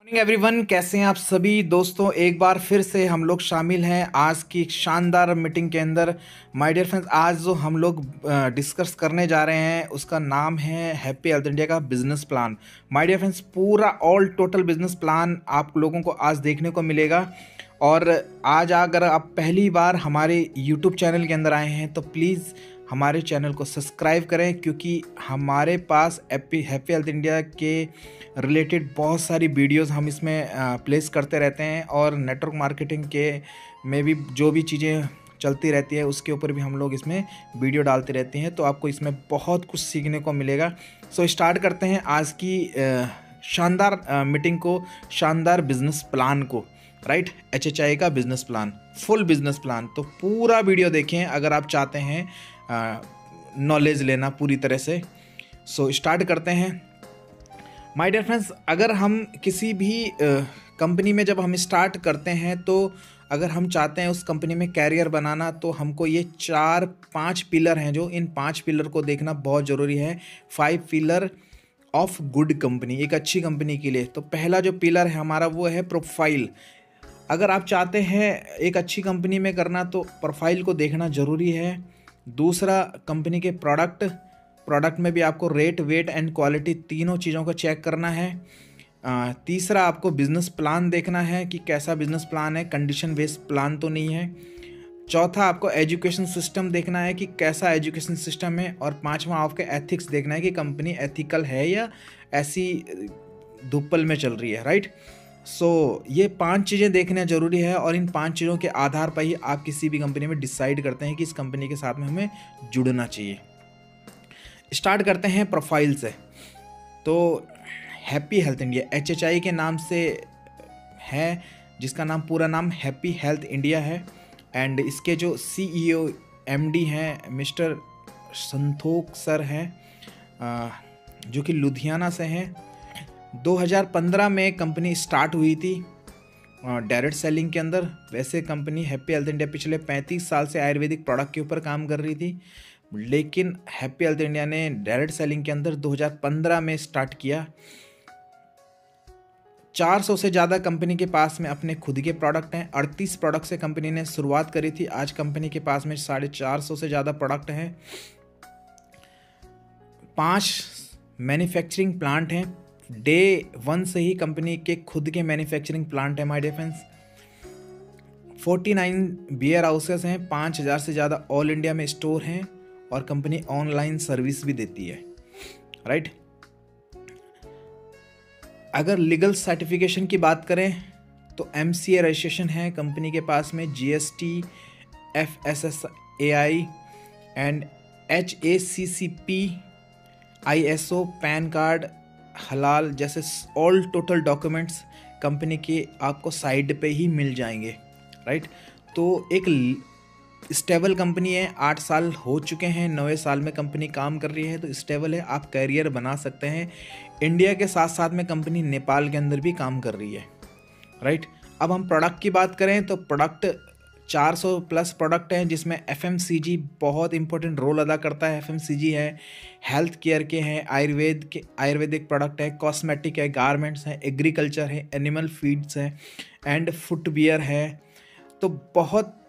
Morning everyone, कैसे हैं आप सभी दोस्तों। एक बार फिर से हम लोग शामिल हैं आज की एक शानदार मीटिंग के अंदर। माय डियर फ्रेंड्स, आज जो हम लोग डिस्कस करने जा रहे हैं उसका नाम है हैप्पी हेल्थ इंडिया का business plan. My dear friends, पूरा ऑल टोटल बिजनेस प्लान आप लोगों को आज देखने को मिलेगा। और आज अगर आप पहली बार हमारे यूट्यूब चैनल के अंदर आए हैं तो प्लीज़ हमारे चैनल को सब्सक्राइब करें, क्योंकि हमारे पास हैप्पी हेल्थ इंडिया के रिलेटेड बहुत सारी वीडियोस हम इसमें प्लेस करते रहते हैं। और नेटवर्क मार्केटिंग के में भी जो भी चीज़ें चलती रहती है उसके ऊपर भी हम लोग इसमें वीडियो डालते रहते हैं, तो आपको इसमें बहुत कुछ सीखने को मिलेगा। सो स्टार्ट करते हैं आज की शानदार मीटिंग को, शानदार बिजनेस प्लान को। राइट, HHI का business plan, full business plan. तो पूरा वीडियो देखें अगर आप चाहते हैं नॉलेज लेना पूरी तरह से। सो स्टार्ट करते हैं। माय डियर फ्रेंड्स, अगर हम किसी भी कंपनी में जब हम स्टार्ट करते हैं तो अगर हम चाहते हैं उस कंपनी में कैरियर बनाना, तो हमको ये 4-5 पिलर हैं, जो इन 5 पिलर को देखना बहुत ज़रूरी है। 5 पिलर ऑफ गुड कंपनी, एक अच्छी कंपनी के लिए। तो पहला जो पिलर है हमारा वो है प्रोफाइल। अगर आप चाहते हैं एक अच्छी कंपनी में करना तो प्रोफाइल को देखना ज़रूरी है। दूसरा, कंपनी के प्रोडक्ट में भी आपको रेट, वेट एंड क्वालिटी तीनों चीज़ों को चेक करना है। तीसरा, आपको बिजनेस प्लान देखना है कि कैसा बिजनेस प्लान है, कंडीशन बेस्ड प्लान तो नहीं है। चौथा, आपको एजुकेशन सिस्टम देखना है कि कैसा एजुकेशन सिस्टम है। और पांचवा, आपके एथिक्स देखना है कि कंपनी एथिकल है या ऐसी धुप्पल में चल रही है। राइट, सो ये 5 चीज़ें देखना ज़रूरी है, और इन 5 चीज़ों के आधार पर ही आप किसी भी कंपनी में डिसाइड करते हैं कि इस कंपनी के साथ में हमें जुड़ना चाहिए। स्टार्ट करते हैं प्रोफाइल से। तो हैप्पी हेल्थ इंडिया HHI के नाम से है, जिसका नाम पूरा नाम हैप्पी हेल्थ इंडिया है। एंड इसके जो CEO MD हैं मिस्टर संतोख सर हैं, जो कि लुधियाना से हैं। 2015 में कंपनी स्टार्ट हुई थी डायरेक्ट सेलिंग के अंदर। वैसे कंपनी हैप्पी हेल्थ इंडिया पिछले 35 साल से आयुर्वेदिक प्रोडक्ट के ऊपर काम कर रही थी, लेकिन हैप्पी हेल्थ इंडिया ने डायरेक्ट सेलिंग के अंदर 2015 में स्टार्ट किया। 400 से ज़्यादा कंपनी के पास में अपने खुद के प्रोडक्ट हैं। 38 प्रोडक्ट से कंपनी ने शुरुआत करी थी। आज कंपनी के पास में 450 से ज़्यादा प्रोडक्ट हैं। 5 मैन्युफैक्चरिंग प्लांट हैं। डे 1 से ही कंपनी के खुद के मैन्युफैक्चरिंग प्लांट है my dear friends. 49 beer houses हैं। 5000 से ज़्यादा ऑल इंडिया में स्टोर हैं, और कंपनी ऑनलाइन सर्विस भी देती है। राइट, अगर लीगल सर्टिफिकेशन की बात करें तो MCA रजिस्ट्रेशन है कंपनी के पास में, GST, FSSAI and HACCP, ISO, pan card, हलाल जैसे ऑल टोटल डॉक्यूमेंट्स कंपनी के आपको साइड पे ही मिल जाएंगे। राइट, तो एक स्टेबल कंपनी है। 8 साल हो चुके हैं, 9वें साल में कंपनी काम कर रही है, तो स्टेबल है, आप कैरियर बना सकते हैं। इंडिया के साथ साथ में कंपनी नेपाल के अंदर भी काम कर रही है। राइट, अब हम प्रोडक्ट की बात करें तो प्रोडक्ट 400 प्लस प्रोडक्ट हैं, जिसमें FMCG बहुत इंपॉर्टेंट रोल अदा करता है। FMCG है, हेल्थ केयर के हैं, आयुर्वेदिक प्रोडक्ट है, कॉस्मेटिक है, गारमेंट्स हैं, एग्रीकल्चर है, एनिमल फीड्स है एंड फुटवियर है। तो बहुत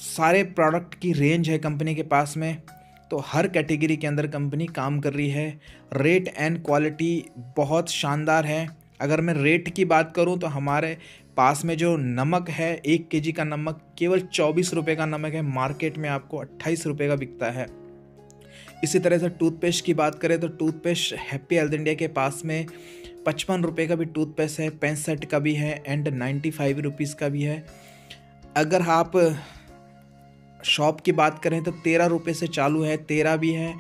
सारे प्रोडक्ट की रेंज है कंपनी के पास में। तो हर कैटेगरी के अंदर कंपनी काम कर रही है। रेट एंड क्वालिटी बहुत शानदार है। अगर मैं रेट की बात करूं तो हमारे पास में जो नमक है, 1 kg का नमक केवल 24 रुपये का नमक है, मार्केट में आपको 28 रुपये का बिकता है। इसी तरह से टूथपेस्ट की बात करें तो टूथपेस्ट हैप्पी हेल्थ इंडिया के पास में 55 रुपये का भी टूथपेस्ट है, 65 का भी है एंड 95 रुपीज़ का भी है। अगर आप शॉप की बात करें तो 13 रुपये से चालू है, 13 भी है,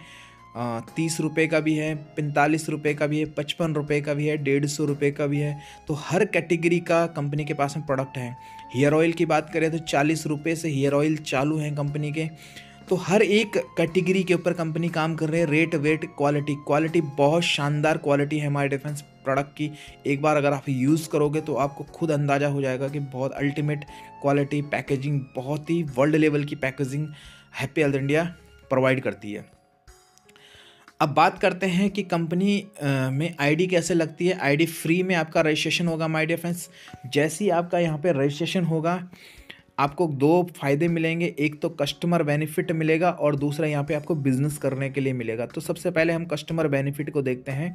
30 रुपये का भी है, 45 रुपये का भी है, 55 रुपये का भी है, 150 रुपये का भी है। तो हर कैटेगरी का कंपनी के पास में प्रोडक्ट है। हेयर ऑयल की बात करें तो 40 रुपये से हेयर ऑयल चालू हैं कंपनी के। तो हर एक कैटेगरी के ऊपर कंपनी काम कर रही है। रेट, वेट, क्वालिटी बहुत शानदार क्वालिटी है हमारे डिफेंस प्रोडक्ट की। एक बार अगर आप यूज़ करोगे तो आपको खुद अंदाज़ा हो जाएगा कि बहुत अल्टीमेट क्वालिटी, पैकेजिंग, बहुत ही वर्ल्ड लेवल की packaging happy health India provide करती है। अब बात करते हैं कि कंपनी में आईडी कैसे लगती है। आईडी फ्री में आपका रजिस्ट्रेशन होगा माय डियर फ्रेंड्स। जैसे ही आपका यहाँ पे रजिस्ट्रेशन होगा, आपको दो फ़ायदे मिलेंगे। एक तो कस्टमर बेनिफिट मिलेगा और दूसरा यहाँ पे आपको बिज़नेस करने के लिए मिलेगा। तो सबसे पहले हम कस्टमर बेनिफिट को देखते हैं।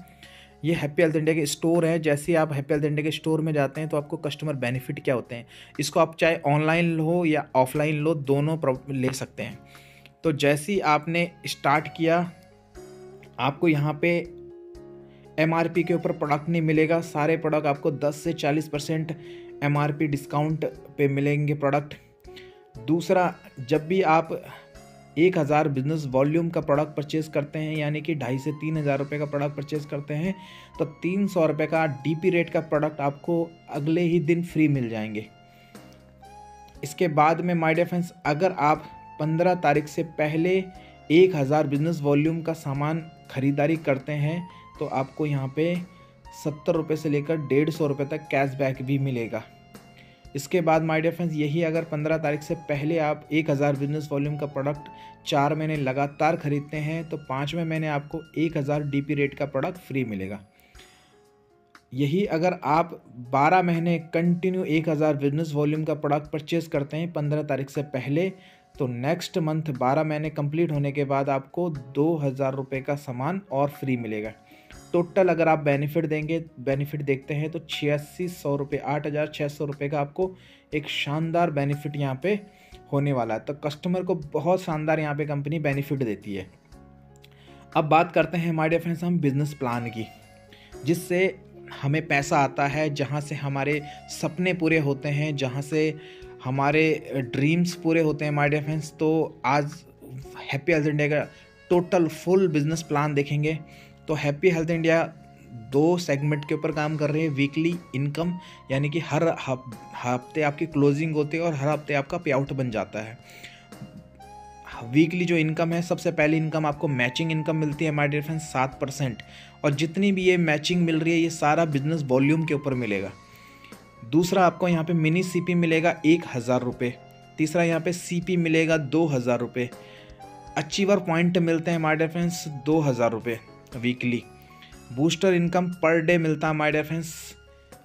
ये हैप्पी हेल्थ इंडिया के स्टोर है। जैसे ही आप हैप्पी हेल्थ इंडिया के स्टोर में जाते हैं तो आपको कस्टमर बेनिफिट क्या होते हैं, इसको आप चाहे ऑनलाइन लो या ऑफलाइन लो, दोनों ले सकते हैं। तो जैसे ही आपने स्टार्ट किया, आपको यहाँ पे MRP के ऊपर प्रोडक्ट नहीं मिलेगा। सारे प्रोडक्ट आपको 10 से 40% MRP डिस्काउंट पे मिलेंगे प्रोडक्ट। दूसरा, जब भी आप 1000 बिजनेस वॉल्यूम का प्रोडक्ट परचेज करते हैं, यानी कि 2500 से 3000 रुपये का प्रोडक्ट परचेज करते हैं, तो 300 रुपये का DP रेट का प्रोडक्ट आपको अगले ही दिन फ्री मिल जाएंगे। इसके बाद में माय डियर फ्रेंड्स, अगर आप 15 तारीख से पहले 1000 बिजनेस वॉल्यूम का सामान खरीदारी करते हैं तो आपको यहाँ पे 70 रुपये से लेकर 150 रुपये तक कैशबैक भी मिलेगा। इसके बाद माय डियर फ्रेंड्स, यही अगर 15 तारीख से पहले आप 1000 बिजनेस वॉल्यूम का प्रोडक्ट 4 महीने लगातार खरीदते हैं तो 5वें महीने आपको 1000 DP रेट का प्रोडक्ट फ्री मिलेगा। यही अगर आप 12 महीने कंटिन्यू 1000 बिजनेस वॉल्यूम का प्रोडक्ट परचेज करते हैं 15 तारीख से पहले, तो नेक्स्ट मंथ 12 महीने कंप्लीट होने के बाद आपको 2000 रुपये का सामान और फ्री मिलेगा। टोटल अगर आप बेनिफिट देखते हैं तो 8600 रुपये, 8600 रुपये का आपको एक शानदार बेनिफिट यहाँ पे होने वाला है। तो कस्टमर को बहुत शानदार यहाँ पे कंपनी बेनिफिट देती है। अब बात करते हैं माय डियर फ्रेंड्स हम बिजनेस प्लान की, जिससे हमें पैसा आता है, जहाँ से हमारे सपने पूरे होते हैं, जहाँ से हमारे ड्रीम्स पूरे होते हैं माय डियर फ्रेंड्स। तो आज हैप्पी हेल्थ इंडिया का टोटल फुल बिजनेस प्लान देखेंगे। तो हैप्पी हेल्थ इंडिया 2 सेगमेंट के ऊपर काम कर रही है। वीकली इनकम, यानी कि हर हफ्ते आपकी क्लोजिंग होती है और हर हफ्ते आपका पे आउट बन जाता है। वीकली जो इनकम है, सबसे पहली इनकम आपको मैचिंग इनकम मिलती है माय डियर फ्रेंड्स 7%, और जितनी भी ये मैचिंग मिल रही है ये सारा बिजनेस वॉल्यूम के ऊपर मिलेगा। दूसरा, आपको यहाँ पे मिनी CP मिलेगा 1000 रुपये। तीसरा, यहाँ पे CP मिलेगा 2000 रुपये। अचीवर पॉइंट मिलते हैं माय डियर फ्रेंड्स 2000 रुपये weekly. Booster income per day मिलता है माय डियर फ्रेंड्स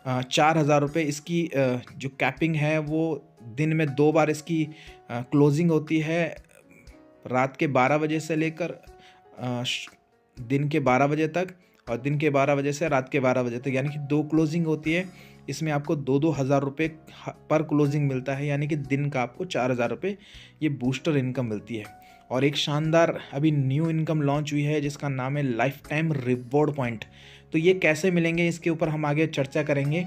4000 रुपये। इसकी जो कैपिंग है वो दिन में 2 बार इसकी क्लोजिंग होती है, रात के 12 बजे से लेकर दिन के 12 बजे तक, और दिन के 12 बजे से रात के 12 बजे तक, यानी कि 2 क्लोजिंग होती है। इसमें आपको 2-2 हज़ार रुपये पर क्लोजिंग मिलता है, यानी कि दिन का आपको 4000 रुपये ये बूस्टर इनकम मिलती है। और एक शानदार अभी न्यू इनकम लॉन्च हुई है जिसका नाम है लाइफ टाइम रिवॉर्ड पॉइंट। तो ये कैसे मिलेंगे इसके ऊपर हम आगे चर्चा करेंगे।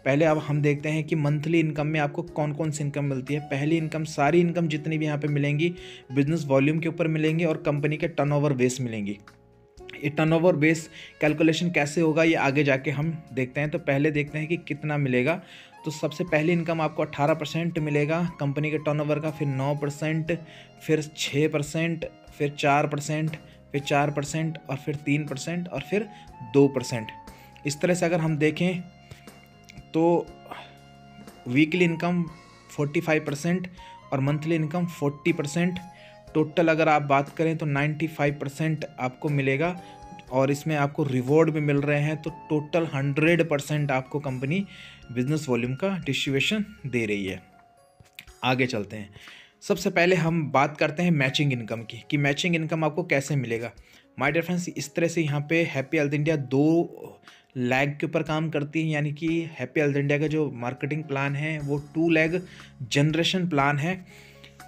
पहले अब हम देखते हैं कि मंथली इनकम में आपको कौन कौन सी इनकम मिलती है। पहली इनकम, सारी इनकम जितनी भी यहाँ पे मिलेंगी बिजनेस वॉल्यूम के ऊपर मिलेंगी और कंपनी के टर्नओवर बेस मिलेंगी। ये टर्नओवर बेस कैलकुलेशन कैसे होगा ये आगे जाके हम देखते हैं। तो पहले देखते हैं कि कितना मिलेगा। तो सबसे पहली इनकम आपको 18% मिलेगा कंपनी के टर्नओवर का, फिर 9%, फिर 6%, फिर 4%, फिर 4% और फिर 3% और फिर 2%। इस तरह से अगर हम देखें तो वीकली इनकम 45% और मंथली इनकम 40%। टोटल अगर आप बात करें तो 95% आपको मिलेगा, और इसमें आपको रिवॉर्ड भी मिल रहे हैं। तो टोटल 100% आपको कंपनी बिजनेस वॉल्यूम का डिस्ट्रीब्यूशन दे रही है। आगे चलते हैं। सबसे पहले हम बात करते हैं मैचिंग इनकम की, कि मैचिंग इनकम आपको कैसे मिलेगा। माय डियर फ्रेंड्स, इस तरह से यहाँ पे हैप्पी हेल्थ इंडिया 2 लैग के ऊपर काम करती है, यानी कि हैप्पी हेल्थ इंडिया का जो मार्केटिंग प्लान है वो 2 लैग जनरेशन प्लान है।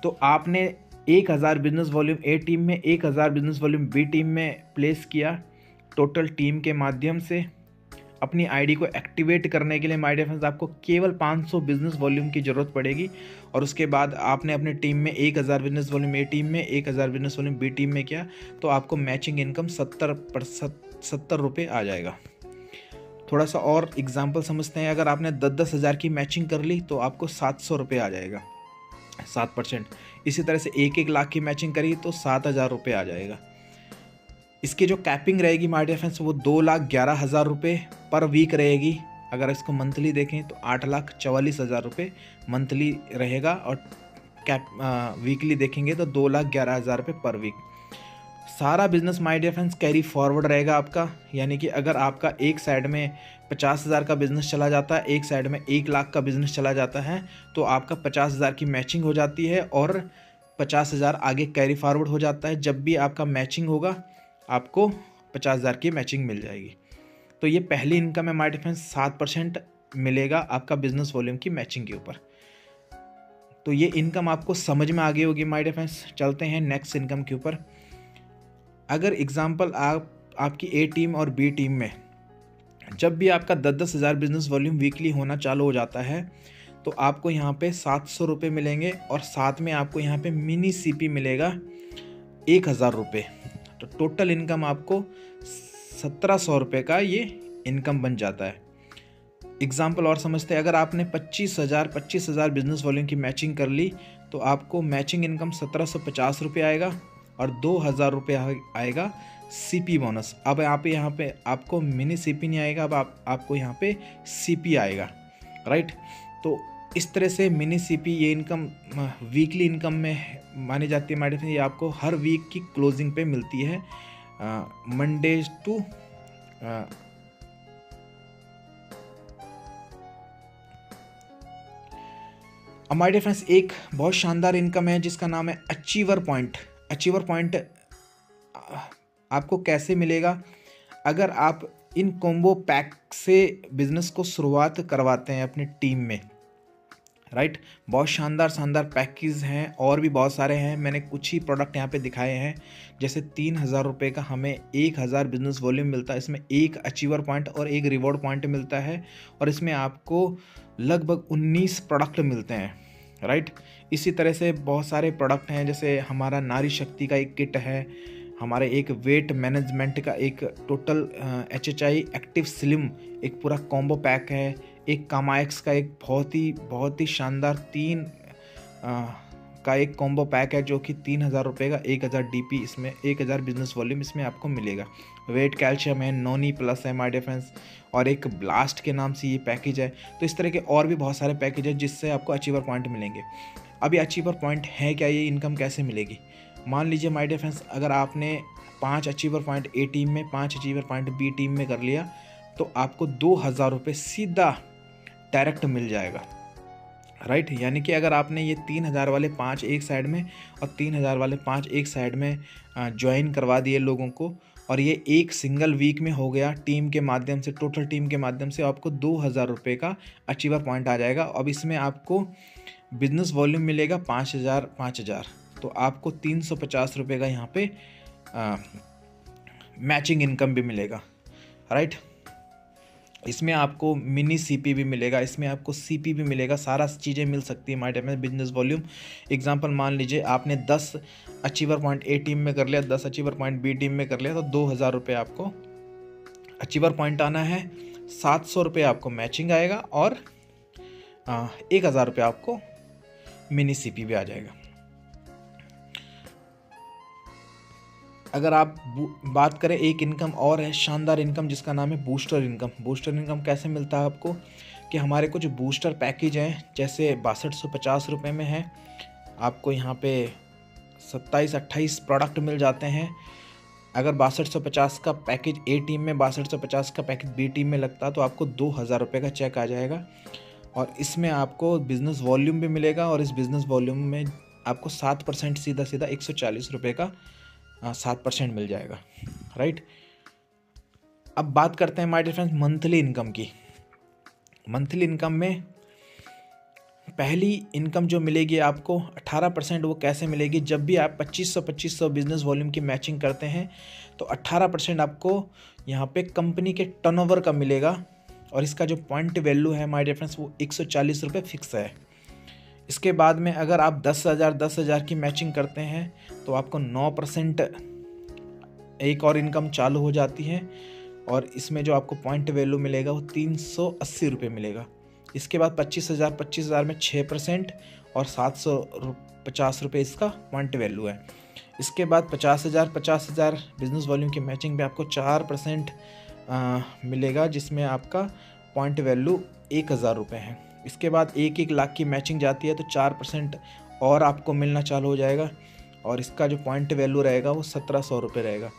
तो आपने 1000 बिजनेस वॉल्यूम A टीम में, 1000 बिजनेस वॉल्यूम B टीम में प्लेस किया। टोटल टीम के माध्यम से अपनी आईडी को एक्टिवेट करने के लिए माय डियर फ्रेंड्स आपको केवल 500 बिजनेस वॉल्यूम की ज़रूरत पड़ेगी। और उसके बाद आपने अपनी टीम में 1000 बिजनेस वॉल्यूम A टीम में, 1000 बिजनेस वॉल्यूम B टीम में किया, तो आपको मैचिंग इनकम 70 रुपये आ जाएगा। थोड़ा सा और एग्जाम्पल समझते हैं। अगर आपने 10-10 हज़ार की मैचिंग कर ली तो आपको 700 रुपये आ जाएगा, 7%। इसी तरह से 1-1 लाख की मैचिंग करी तो 7000 रुपये आ जाएगा। इसकी जो कैपिंग रहेगी माय डियर फ्रेंड्स वो 2,11,000 रुपये पर वीक रहेगी। अगर इसको मंथली देखें तो 8,44,000 रुपये मंथली रहेगा, और वीकली देखेंगे तो 2,11,000 रुपये पर वीक। सारा business my dear friends carry forward रहेगा आपका, यानी कि अगर आपका एक साइड में 50,000 का बिजनेस चला जाता है, एक साइड में 1,00,000 का बिजनेस चला जाता है, तो आपका 50,000 की मैचिंग हो जाती है और 50,000 आगे कैरी फॉरवर्ड हो जाता है। जब भी आपका मैचिंग होगा आपको 50,000 की मैचिंग मिल जाएगी। तो ये पहली इनकम है माय डियर फ्रेंड्स, 7% मिलेगा आपका बिजनेस वॉल्यूम की मैचिंग के ऊपर। तो ये इनकम आपको समझ में आ गई होगी माय डियर फ्रेंड्स। चलते हैं नेक्स्ट इनकम के ऊपर। अगर एग्जांपल आपकी ए टीम और बी टीम में जब भी आपका 10-10 हज़ार बिजनेस वॉल्यूम वीकली होना चालू हो जाता है, तो आपको यहाँ पे 700 रुपये मिलेंगे और साथ में आपको यहाँ पे मिनी सीपी मिलेगा 1,000 रुपये। तो टोटल इनकम आपको 1,700 रुपये का ये इनकम बन जाता है। एग्जाम्पल और समझते हैं, अगर आपने 25,000 बिजनेस वॉल्यूम की मैचिंग कर ली, तो आपको मैचिंग इनकम 1,750 रुपये आएगा और 2,000 रुपये आएगा सीपी बोनस। अब आप यहाँ पे आपको मिनी सीपी नहीं आएगा, अब आपको यहाँ पे सीपी आएगा, राइट। तो इस तरह से मिनी सीपी ये इनकम वीकली इनकम में मानी जाती है हमारे। ये आपको हर वीक की क्लोजिंग पे मिलती है, मंडे टू हमारे फ्रेंड्स एक बहुत शानदार इनकम है जिसका नाम है अचीवर पॉइंट। अचीवर पॉइंट आपको कैसे मिलेगा? अगर आप इन कॉम्बो पैक से बिजनेस को शुरुआत करवाते हैं अपनी टीम में, राइट। बहुत शानदार पैकेज हैं और भी बहुत सारे हैं। मैंने कुछ ही प्रोडक्ट यहाँ पे दिखाए हैं। जैसे 3,000 रुपये का हमें 1,000 बिजनेस वॉल्यूम मिलता है, इसमें एक अचीवर पॉइंट और एक रिवॉर्ड पॉइंट मिलता है और इसमें आपको लगभग 19 प्रोडक्ट मिलते हैं, राइट। इसी तरह से बहुत सारे प्रोडक्ट हैं, जैसे हमारा नारी शक्ति का एक किट है, हमारे एक वेट मैनेजमेंट का एक टोटल HHI एक्टिव स्लिम एक पूरा कॉम्बो पैक है, एक कामाएक्स का एक बहुत ही शानदार 3 का एक कॉम्बो पैक है जो कि 3,000 रुपये का 1,000 DP, इसमें 1,000 बिजनेस वॉल्यूम इसमें आपको मिलेगा। वेट कैल्शियम है, नोनी प्लस है माय डियर फ्रेंड्स, और एक ब्लास्ट के नाम से ये पैकेज है। तो इस तरह के और भी बहुत सारे पैकेज है जिससे आपको अचीवर पॉइंट मिलेंगे। अब ये अचीवर पॉइंट है क्या, ये इनकम कैसे मिलेगी? मान लीजिए माय डियर फ्रेंड्स, अगर आपने 5 अचीवर पॉइंट ए टीम में, 5 अचीवर पॉइंट बी टीम में कर लिया, तो आपको 2,000 रुपये सीधा डायरेक्ट मिल जाएगा, राइट। यानी कि अगर आपने ये 3,000 वाले 5 एक साइड में और 3,000 वाले 5 एक साइड में ज्वाइन करवा दिए लोगों को, और ये एक सिंगल वीक में हो गया टीम के माध्यम से, टोटल टीम के माध्यम से आपको 2,000 रुपये का अचीवर पॉइंट आ जाएगा। अब इसमें आपको बिजनेस वॉल्यूम मिलेगा 5,000, तो आपको 350 रुपये का यहाँ पे मैचिंग इनकम भी मिलेगा, राइट। इसमें आपको मिनी सीपी भी मिलेगा, इसमें आपको सीपी भी मिलेगा, सारा चीज़ें मिल सकती है हमारे टाइम में बिजनेस वॉल्यूम। एग्जांपल मान लीजिए आपने 10 अचीवर पॉइंट ए टीम में कर लिया, 10 अचीवर पॉइंट बी टीम में कर लिया, तो 2,000 रुपये आपको अचीवर पॉइंट आना है, 700 रुपये आपको मैचिंग आएगा और 1,000 रुपये आपको मिनी सीपी भी आ जाएगा। अगर आप बात करें, एक इनकम और है, शानदार इनकम, जिसका नाम है बूस्टर इनकम। बूस्टर इनकम कैसे मिलता है आपको कि हमारे कुछ बूस्टर पैकेज हैं, जैसे 6250 रुपये में है, आपको यहाँ पे 27-28 प्रोडक्ट मिल जाते हैं। अगर 6250 का पैकेज ए टीम में, 6250 का पैकेज बी टीम में लगता है, तो आपको 2,000 रुपये का चेक आ जाएगा और इसमें आपको बिज़नेस वॉल्यूम भी मिलेगा और इस बिज़नेस वॉल्यूम में आपको 7% सीधा 140 रुपये का 7% मिल जाएगा, राइट। अब बात करते हैं my dear friends monthly income की। मंथली इनकम में पहली इनकम जो मिलेगी आपको 18%, वो कैसे मिलेगी? जब भी आप 2500 बिजनेस वॉल्यूम की मैचिंग करते हैं तो 18% आपको यहाँ पे कंपनी के टर्नओवर का मिलेगा और इसका जो पॉइंट वैल्यू है माय डियर फ्रेंड्स वो 140 रुपये फिक्स है। इसके बाद में अगर आप 10,000 की मैचिंग करते हैं तो आपको 9% एक और इनकम चालू हो जाती है और इसमें जो आपको पॉइंट वैल्यू मिलेगा वो 380 रुपये मिलेगा। इसके बाद 25,000 में 6% और 750 रुपये इसका पॉइंट वैल्यू है। इसके बाद 50,000 बिजनेस वॉल्यूम की मैचिंग पे आपको 4% मिलेगा, जिसमें आपका पॉइंट वैल्यू 1,000 रुपये है। इसके बाद 1-1 लाख की मैचिंग जाती है तो 4% और आपको मिलना चालू हो जाएगा और इसका जो पॉइंट वैल्यू रहेगा वो 1700 रुपये रहेगा।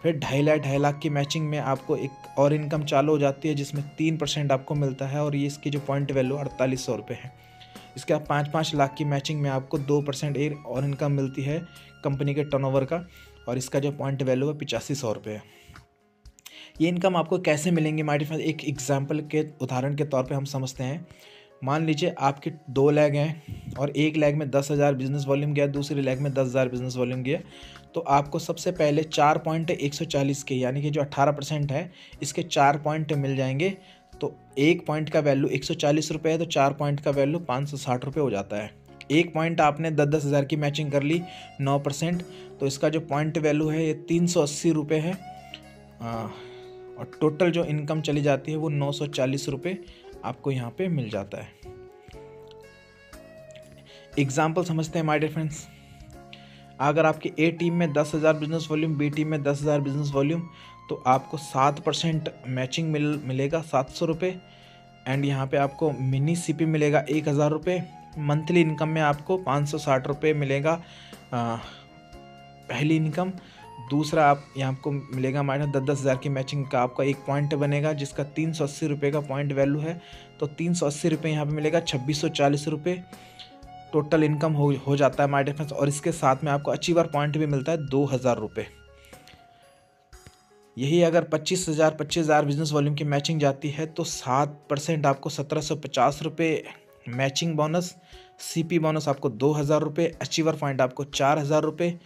फिर 2.5 लाख की मैचिंग में आपको एक और इनकम चालू हो जाती है जिसमें 3% आपको मिलता है और ये इसकी जो पॉइंट वैल्यू 4800 रुपये है। इसके बाद 5-5 लाख की मैचिंग में आपको 2% एक और इनकम मिलती है कंपनी के टर्नओवर का और इसका जो पॉइंट वैल्यू है 8500 रुपये है। ये इनकम आपको कैसे मिलेंगे माय डियर फ्रेंड्स, एक एग्जाम्पल के उदाहरण के तौर पे हम समझते हैं। मान लीजिए आपके 2 लेग हैं और एक लेग में 10,000 बिजनेस वॉल्यूम गया, दूसरी लेग में 10,000 बिजनेस वॉल्यूम गया। तो आपको सबसे पहले 4 पॉइंट 140 के यानी कि जो 18% है इसके 4 पॉइंट मिल जाएंगे। तो एक पॉइंट का वैल्यू 140 रुपये है तो 4 पॉइंट का वैल्यू 560 रुपये हो जाता है। एक पॉइंट आपने 10,000 की मैचिंग कर ली 9%, तो इसका जो पॉइंट वैल्यू है ये 380 रुपये है और टोटल जो इनकम चली जाती है वो 940 रुपये आपको यहाँ पे मिल जाता है। एग्जाम्पल समझते हैं माय डियर फ्रेंड्स। अगर आपकी ए टीम में 10,000 बिजनेस वॉल्यूम, बी टीम में 10,000 बिजनेस वॉल्यूम, तो आपको 7% मैचिंग मिलेगा 700 रुपये एंड यहाँ पे आपको मिनी सीपी मिलेगा 1,000 रुपये। मंथली इनकम में आपको 560 रुपये मिलेगा पहली इनकम। दूसरा आप यहाँ आपको मिलेगा हमारे 10,000 की मैचिंग का आपका एक पॉइंट बनेगा जिसका 380 रुपये का पॉइंट वैल्यू है। तो 380 रुपये यहाँ पे मिलेगा 2640 रुपये टोटल इनकम हो जाता है माय डियर फ्रेंड्स। और इसके साथ में आपको अचीवर पॉइंट भी मिलता है 2,000 रुपये। यही अगर 25,000 बिजनेस वॉल्यूम की मैचिंग जाती है तो 7% आपको 1,750 रुपये मैचिंग बोनस, सीपी बोनस आपको 2,000 रुपये, अचीवर पॉइंट आपको 4,000 रुपये।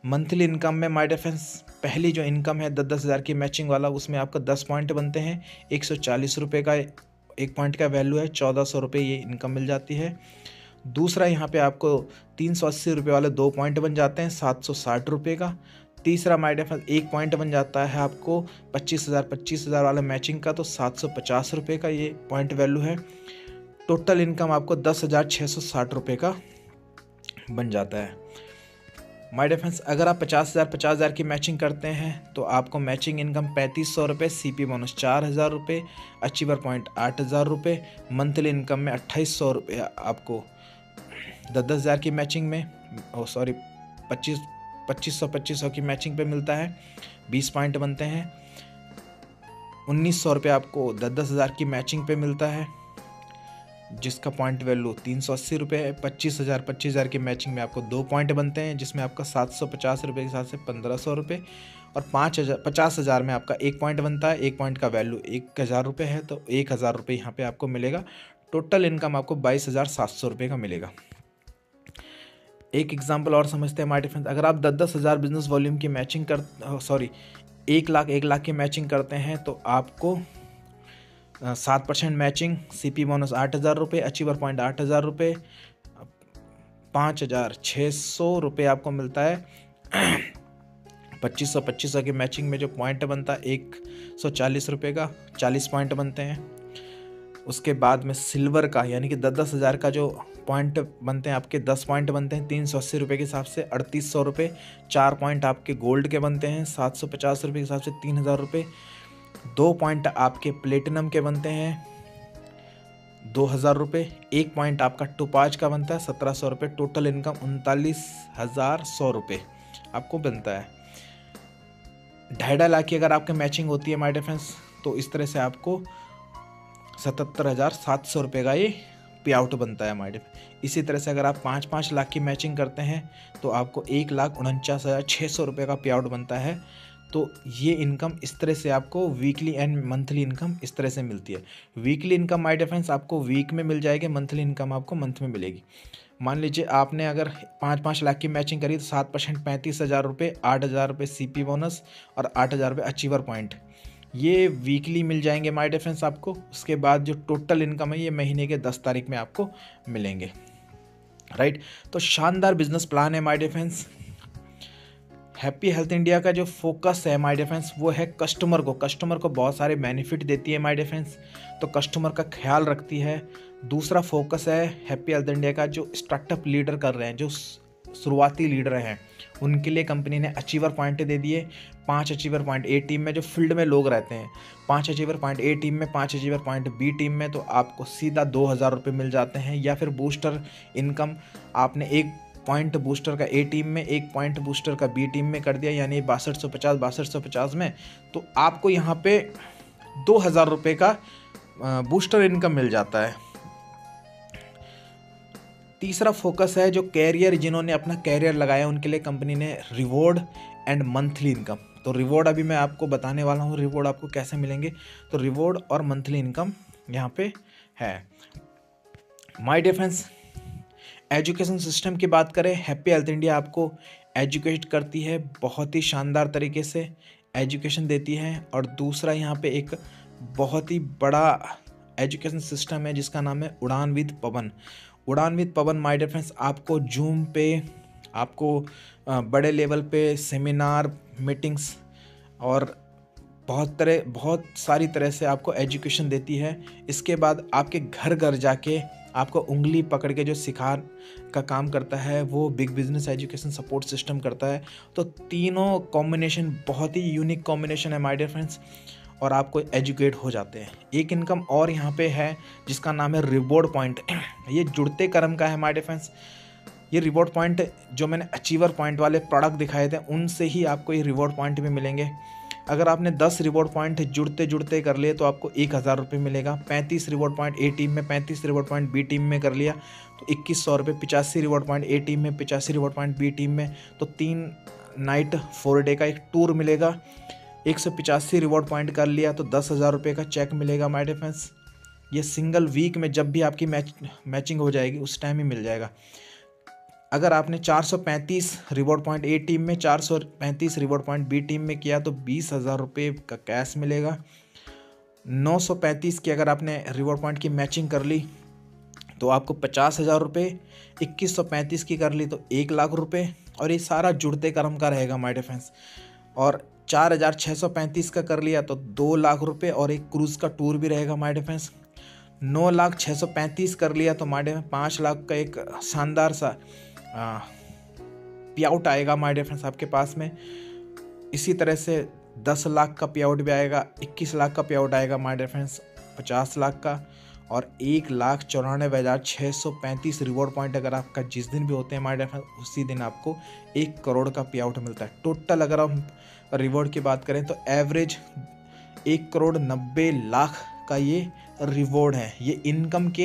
मंथली इनकम में माय डियर फ्रेंड्स पहली जो इनकम है 10,000 की मैचिंग वाला उसमें आपका 10 पॉइंट बनते हैं, 140 रुपये का एक पॉइंट का वैल्यू है, 1,400 रुपये ये इनकम मिल जाती है। दूसरा यहाँ पे आपको 380 रुपये वाले 2 पॉइंट बन जाते हैं 760 रुपये का। तीसरा माय डियर फ्रेंड्स एक पॉइंट बन जाता है आपको 25,000 वाला मैचिंग का, तो 750 रुपये का ये पॉइंट वैल्यू है। टोटल इनकम आपको 10,660 रुपये का बन जाता है। माय डियर फ्रेंड्स अगर आप 50,000 की मैचिंग करते हैं तो आपको मैचिंग इनकम 3,500 रुपये, सीपी बोनस 4,000 रुपये, अचीवर पॉइंट 8,000 रुपये। मंथली इनकम में 2,800 रुपये आपको 10,000 की मैचिंग में 2500 की मैचिंग पे मिलता है, 20 पॉइंट बनते हैं। 1,900 रुपये आपको 10,000 की मैचिंग पे मिलता है जिसका पॉइंट वैल्यू 380 रुपये है। 25,000 की मैचिंग में आपको 2 पॉइंट बनते हैं जिसमें आपका 750 रुपये के हिसाब से 1,500 रुपये। और 50,000 में आपका एक पॉइंट बनता है, एक पॉइंट का वैल्यू 1,000 रुपये है तो 1,000 रुपये यहाँ पे आपको मिलेगा। टोटल इनकम आपको 22,700 रुपये का मिलेगा। एक एग्जाम्पल और समझते हैं माय डियर फ्रेंड्स। अगर आप 10,000 बिजनेस वॉल्यूम की मैचिंग 1 लाख की मैचिंग करते हैं तो आपको 7% मैचिंग, सीपी बोनस 8,000 रुपये, अचीवर पॉइंट 8,000 रुपये, 5,600 रुपये आपको मिलता है। 2500 की मैचिंग में जो पॉइंट बनता है 140 रुपये का 40 पॉइंट बनते हैं। उसके बाद में सिल्वर का यानी कि 10,000 का जो पॉइंट बनते हैं आपके 10 पॉइंट बनते हैं 380 रुपये के हिसाब से 3,800 रुपये। 4 पॉइंट आपके गोल्ड के बनते हैं 750 रुपये के हिसाब से 3,000 रुपये। 2 पॉइंट आपके प्लेटिनम के बनते हैं 2,000 रुपये। 1 पॉइंट आपका टोपाज का बनता है 1,700 रुपये। टोटल इनकम 39,100 रुपये आपको बनता है। 2.5 लाख की अगर आपकी मैचिंग होती है माय डियर फ्रेंड्स तो इस तरह से आपको 77,700 रुपये का ये पे आउट बनता है माय डियर। इसी तरह से अगर आप 5-5 लाख की मैचिंग करते हैं तो आपको 1,49,600 रुपये का पे आउट बनता है। तो ये इनकम इस तरह से आपको वीकली एंड मंथली इनकम इस तरह से मिलती है। Weekly income my dear friends आपको वीक में मिल जाएगी, मंथली इनकम आपको मंथ में मिलेगी। मान लीजिए आपने अगर 5-5 लाख की मैचिंग करी तो 7% 35,000 रुपये, 8,000 रुपये सीपी बोनस और 8,000 रुपये अचीवर पॉइंट ये वीकली मिल जाएंगे माय डियर फ्रेंड्स आपको। उसके बाद जो टोटल इनकम है ये महीने के 10 तारीख में आपको मिलेंगे, राइट। तो शानदार बिजनेस प्लान है my dear friends. Happy health India का जो फोकस है माय डियर फ्रेंड्स वो है कस्टमर को बहुत सारे बेनिफिट देती है माय डियर फ्रेंड्स, तो कस्टमर का ख्याल रखती है। दूसरा फोकस है हैप्पी हेल्थ इंडिया का जो स्टार्टअप लीडर कर रहे हैं, जो शुरुआती लीडर हैं, उनके लिए कंपनी ने अचीवर पॉइंट दे दिए। 5 अचीवर पॉइंट ए टीम में जो फील्ड में लोग रहते हैं, 5 अचीवर पॉइंट ए टीम में, 5 अचीवर पॉइंट बी टीम में, तो आपको सीधा 2,000 रुपये मिल जाते हैं। या फिर बूस्टर इनकम आपने एक पॉइंट बूस्टर का ए टीम में, 1 पॉइंट बूस्टर का बी टीम में कर दिया, यानी 6250 में, तो आपको यहाँ पे 2000 रुपये का बूस्टर इनकम मिल जाता है। तीसरा फोकस है जो कैरियर, जिन्होंने अपना कैरियर लगाया उनके लिए कंपनी ने रिवॉर्ड एंड मंथली इनकम। तो रिवॉर्ड अभी मैं आपको बताने वाला हूँ, रिवॉर्ड आपको कैसे मिलेंगे। तो रिवॉर्ड और मंथली इनकम यहाँ पे है। My dear friends, education system की बात करें, हैप्पी हेल्थ इंडिया आपको एजुकेट करती है, बहुत ही शानदार तरीके से एजुकेशन देती है। और दूसरा यहाँ पे एक बहुत ही बड़ा एजुकेशन सिस्टम है जिसका नाम है उड़ान विद पवन। उड़ान with Pavan my dear friends आपको जूम पे, आपको बड़े लेवल पे सेमिनार, मीटिंग्स और बहुत सारी तरह से आपको एजुकेशन देती है। इसके बाद आपके घर घर जाके आपको उंगली पकड़ के जो सिखा का काम करता है वो big business education support system करता है। तो तीनों कॉम्बिनेशन बहुत ही यूनिक कॉम्बिनेशन है माय डियर फ्रेंड्स, और आपको एजुकेट हो जाते हैं। एक इनकम और यहाँ पे है जिसका नाम है रिवॉर्ड पॉइंट। ये जुड़ते कर्म का है माय डियर फ्रेंड्स। ये रिवॉर्ड पॉइंट जो मैंने अचीवर पॉइंट वाले प्रोडक्ट दिखाए थे उनसे ही आपको ये रिवॉर्ड पॉइंट भी मिलेंगे। अगर आपने 10 रिवॉर्ड पॉइंट जुड़ते जुड़ते कर लिए तो आपको 1000 रुपये मिलेगा। 35 रिवॉर्ड पॉइंट ए टीम में, 35 रिवॉर्ड पॉइंट बी टीम में कर लिया तो 2100 रुपये। 85 रिवॉर्ड पॉइंट ए टीम में, 85 रिवॉर्ड पॉइंट बी टीम में, तो 3 नाइट 4 डे का एक टूर मिलेगा। 185 रिवॉर्ड पॉइंट कर लिया तो 10,000 रुपये का चेक मिलेगा माय डियर फ्रेंड्स। ये सिंगल वीक में जब भी आपकी मैचिंग हो जाएगी उस टाइम ही मिल जाएगा। अगर आपने 435 रिवॉर्ड पॉइंट ए टीम में, 435 रिवॉर्ड पॉइंट बी टीम में किया तो 20,000 रुपये का कैश मिलेगा। 935 की अगर आपने रिवॉर्ड पॉइंट की मैचिंग कर ली तो आपको 50,000 रुपये। 2135 की कर ली तो 1 लाख रुपये। और ये सारा जुड़ते कर्म का रहेगा माय डियर फ्रेंड्स। और 4635 का कर लिया तो 2 लाख रुपये और एक क्रूज़ का टूर भी रहेगा माय डियर फ्रेंड्स। 9,635 कर लिया तो माय डियर 5 लाख का एक शानदार सा पे आउट आएगा माय डियर फ्रेंड्स आपके पास में। इसी तरह से 10 लाख का पे आउट भी आएगा, 21 लाख का पे आउट आएगा माय डियर फ्रेंड्स, 50 लाख का, और 1,94,635 रिवॉर्ड पॉइंट अगर आपका जिस दिन भी होते हैं माय डियर फ्रेंड्स उसी दिन आपको 1 करोड़ का पे आउट मिलता है। टोटल अगर हम रिवॉर्ड की बात करें तो एवरेज 1,90,00,000 का ये रिवॉर्ड है। ये इनकम के